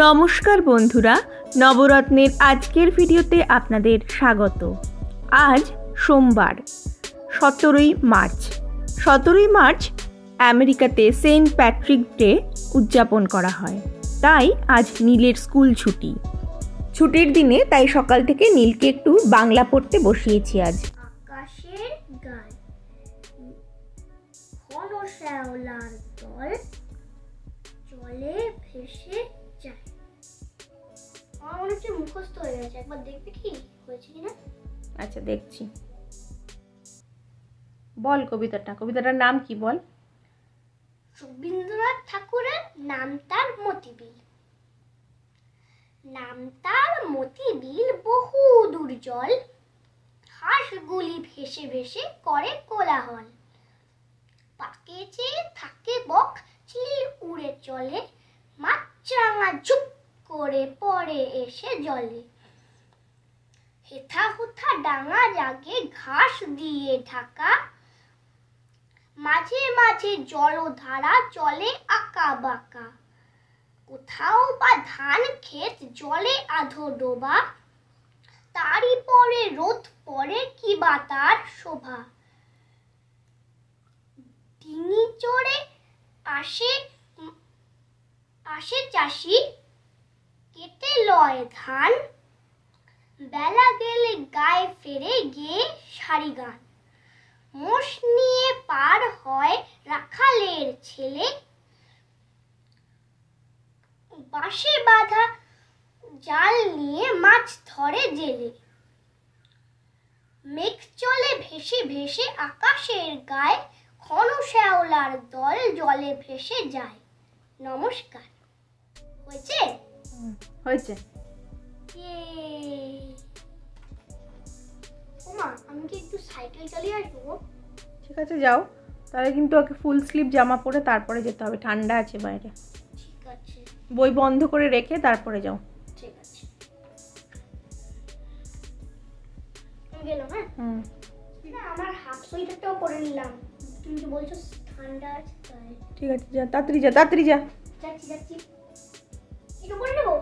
নমস্কার বন্ধুরা, নবরত্নের আজকের ভিডিওতে আপনাদের স্বাগত। আজ সোমবার 17ই মার্চ। 17ই মার্চ আমেরিকাতে সেন্ট প্যাট্রিক ডে উদযাপন করা হয়, তাই আজ নীলের স্কুল ছুটি। ছুটির দিনে তাই সকাল থেকে নীলকে একটু বাংলা পড়তে বসিয়েছি আজ। আকাশের গান, ঘন শ্যাওলার দল জলে ভেসে যায়। আমার মনে হচ্ছে মুখস্থ হয়ে গেছে, একবার দেখবি কি হয়েছে কিনা। আচ্ছা, দেখছি। বল কবিতাটার নাম কি বল? রবীন্দ্রনাথ ঠাকুরের নাম তার মতিবিল। নাম তার মতিবিল, বহু দূর জল, হাঁসগুলি ভেসে ভেসে করে কোলাহল। পাকে চেয়ে থাকে বক, চিল উড়ে চলে, মাছরাঙা ঝুপ করে পড়ে এসে জলে। হেথা হুথা ডাঙা জাগে, ঘাস দিয়ে ঢাকা, মাঝে মাঝে জলধারা চলে আঁকা বাঁকা। কোথাও বা ধান ক্ষেত জলে আধো ডোবা, তারই পরে রোদ পড়ে কি বা তার শোভা। ডিঙি চড়ে আসে চাষি, কেটে লয় ধান, বেলা গেলে গায়ে ফেরে গেয়ে সারি গান। মোষ নিয়ে পার হয় রাখালের ছেলে, বাঁশে বাঁধা জাল নিয়ে মাছ ধরে জেলে। মেঘ চলে ভেসে ভেসে আকাশের গায়ে, ঘন শ্যাওলার দল জলে ভেসে যায়। নমস্কার। হয়েছে? হয়েছে। ওমা, আমি কি একটু সাইকেল চালিয়ে আসবো? ঠিক আছে, যাও। তাহলে কিন্তু ওকে ফুল স্লিভ জামা পরে তারপরে যেতে হবে, ঠান্ডা আছে বাইরে। ঠিক আছে, বই বন্ধ করে রেখে তারপরে যাও। ঠিক আছে, আমি গেলাম। হ্যাঁ, না, আমার হাফ সোয়েটারটাও পরে নিলাম। তুমি তো বলছো ঠান্ডা আছে তাই। ঠিক আছে, যা, তাড়াতাড়ি যা, তাড়াতাড়ি যা। যাচ্ছি। এটা পরে নেবো?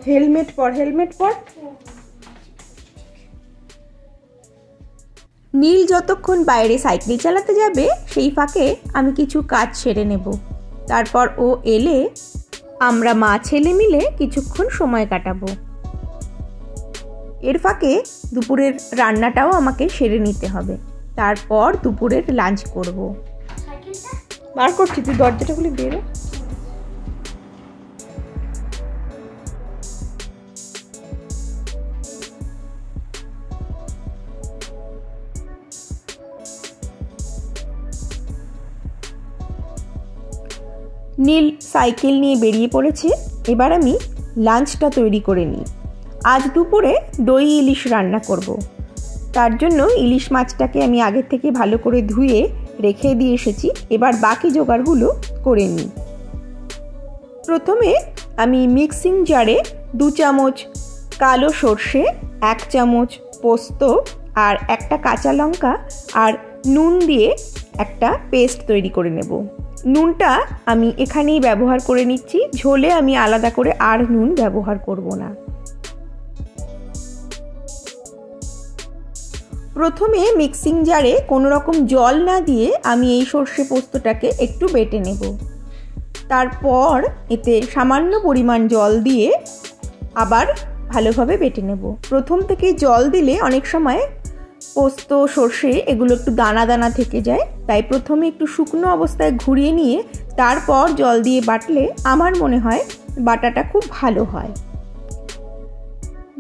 হেলমেট পর। নীল যতক্ষণ বাইরে সাইকেল চালাতে যাবে, সেই ফাঁকে আমি কিছু কাজ সেরে নেব। তারপর ও এলে আমরা মা ছেলে মিলে কিছুক্ষণ সময় কাটাবো। এর ফাঁকে দুপুরের রান্নাটাও আমাকে সেরে নিতে হবে। তারপর দুপুরের লাঞ্চ করব। বার করছি, তুই দরজাটা খুলে বেরো। নীল সাইকেল নিয়ে বেরিয়ে পড়েছে। এবার আমি লাঞ্চটা তৈরি করে নিই। আজ দুপুরে দই ইলিশ রান্না করব। তার জন্য ইলিশ মাছটাকে আমি আগের থেকে ভালো করে ধুয়ে রেখে দিয়ে এসেছি। এবার বাকি জোগাড়গুলো করে নিই। প্রথমে আমি মিক্সিং জারে 2 চামচ কালো সর্ষে, 1 চামচ পোস্ত আর একটা কাঁচা লঙ্কা আর নুন দিয়ে একটা পেস্ট তৈরি করে নেব। নুনটা আমি এখানেই ব্যবহার করে নিচ্ছি, ঝোলে আমি আলাদা করে আর নুন ব্যবহার করব না। প্রথমে মিক্সিং জারে কোনো রকম জল না দিয়ে আমি এই সর্ষে পোস্তটাকে একটু বেটে নেব। তারপর এতে সামান্য পরিমাণ জল দিয়ে আবার ভালোভাবে বেটে নেব। প্রথম থেকে জল দিলে অনেক সময় পোস্ত, সর্ষে এগুলো একটু দানা দানা থেকে যায়, তাই প্রথমে একটু শুকনো অবস্থায় ঘুরিয়ে নিয়ে তারপর জল দিয়ে বাটলে আমার মনে হয় বাটাটা খুব ভালো হয়।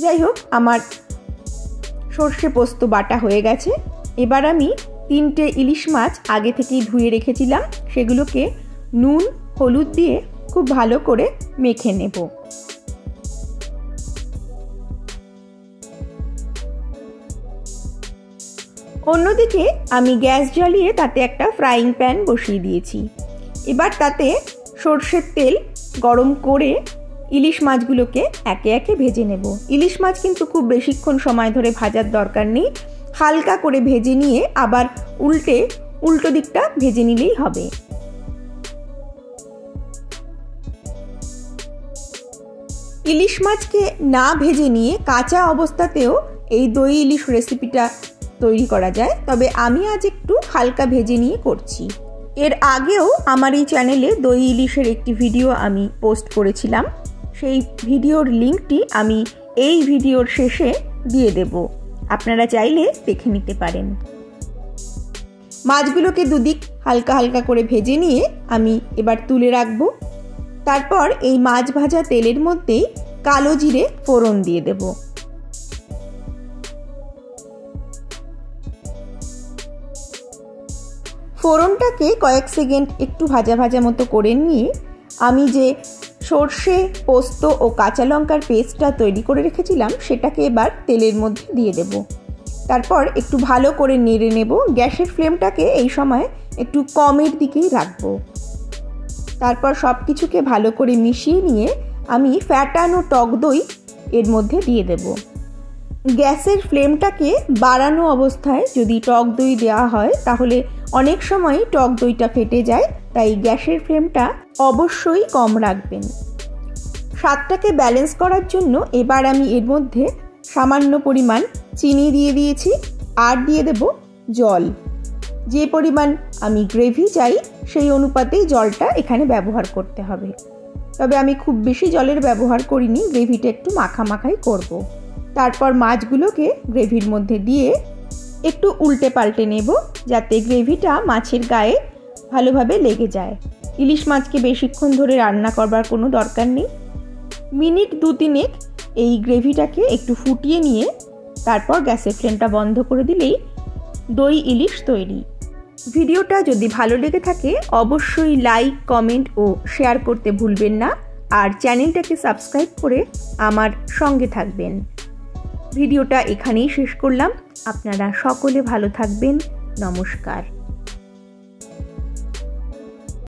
যাই হোক, আমার সর্ষে পোস্ত বাটা হয়ে গেছে। এবার আমি 3টে ইলিশ মাছ আগে থেকেই ধুয়ে রেখেছিলাম, সেগুলোকে নুন হলুদ দিয়ে খুব ভালো করে মেখে নেব। অন্যদিকে আমি গ্যাস জ্বালিয়ে তাতে একটা ফ্রাইং প্যান বসিয়ে দিয়েছি। এবার তাতে সর্ষের তেল গরম করে ইলিশ মাছগুলোকে একে একে ভেজে নেব। ইলিশ মাছ কিন্তু খুব বেশিক্ষণ সময় ধরে ভাজার দরকার নেই, হালকা করে ভেজে নিয়ে আবার উল্টো দিকটা ভেজে নিলেই হবে। ইলিশ মাছকে না ভেজে নিয়ে কাঁচা অবস্থাতেও এই দই ইলিশ রেসিপিটা তৈরি করা যায়, তবে আমি আজ একটু হালকা ভেজে নিয়ে করছি। এর আগেও আমার এই চ্যানেলে দই ইলিশের একটি ভিডিও আমি পোস্ট করেছিলাম, সেই ভিডিওর লিঙ্কটি আমি এই ভিডিওর শেষে দিয়ে দেব, আপনারা চাইলে দেখে নিতে পারেন। মাছগুলোকে দুদিক হালকা হালকা করে ভেজে নিয়ে আমি এবার তুলে রাখবো। তারপর এই মাছ ভাজা তেলের মধ্যেই কালো জিরে ফোড়ন দিয়ে দেব। ফোড়নটাকে কয়েক সেকেন্ড একটু ভাজা ভাজা মতো করে নিয়ে আমি যে সর্ষে, পোস্ত ও কাঁচা লঙ্কার পেস্টটা তৈরি করে রেখেছিলাম সেটাকে এবার তেলের মধ্যে দিয়ে দেব। তারপর একটু ভালো করে নেড়ে নেব। গ্যাসের ফ্লেমটাকে এই সময় একটু কমের দিকেই রাখবো। তারপর সব কিছুকে ভালো করে মিশিয়ে নিয়ে আমি ফ্যাটানো টক দই এর মধ্যে দিয়ে দেব। গ্যাসের ফ্লেমটাকে বাড়ানো অবস্থায় যদি টক দই দেওয়া হয় তাহলে অনেক সময় টক দইটা ফেটে যায়, তাই গ্যাসের ফ্লেমটা অবশ্যই কম রাখবেন। স্বাদটাকে ব্যালেন্স করার জন্য এবার আমি এর মধ্যে সামান্য পরিমাণ চিনি দিয়ে দিয়েছি আর দিয়ে দেব জল। যে পরিমাণ আমি গ্রেভি চাই সেই অনুপাতেই জলটা এখানে ব্যবহার করতে হবে, তবে আমি খুব বেশি জলের ব্যবহার করিনি, গ্রেভিটা একটু মাখামাখাই করব। তারপর মাছগুলোকে গ্রেভির মধ্যে দিয়ে একটু উল্টে পাল্টে নেব যাতে গ্রেভিটা মাছের গায়ে ভালোভাবে লেগে যায়। ইলিশ মাছকে বেশিক্ষণ ধরে রান্না করবার কোনো দরকার নেই, মিনিট 2-3 এই গ্রেভিটাকে একটু ফুটিয়ে নিয়ে তারপর গ্যাসের ফ্লেমটা বন্ধ করে দিলেই দই ইলিশ তৈরি। ভিডিওটা যদি ভালো লেগে থাকে অবশ্যই লাইক, কমেন্ট ও শেয়ার করতে ভুলবেন না, আর চ্যানেলটাকে সাবস্ক্রাইব করে আমার সঙ্গে থাকবেন। ভিডিওটা এখানেই শেষ করলাম। আপনারা সকলে ভালো থাকবেন। নমস্কার।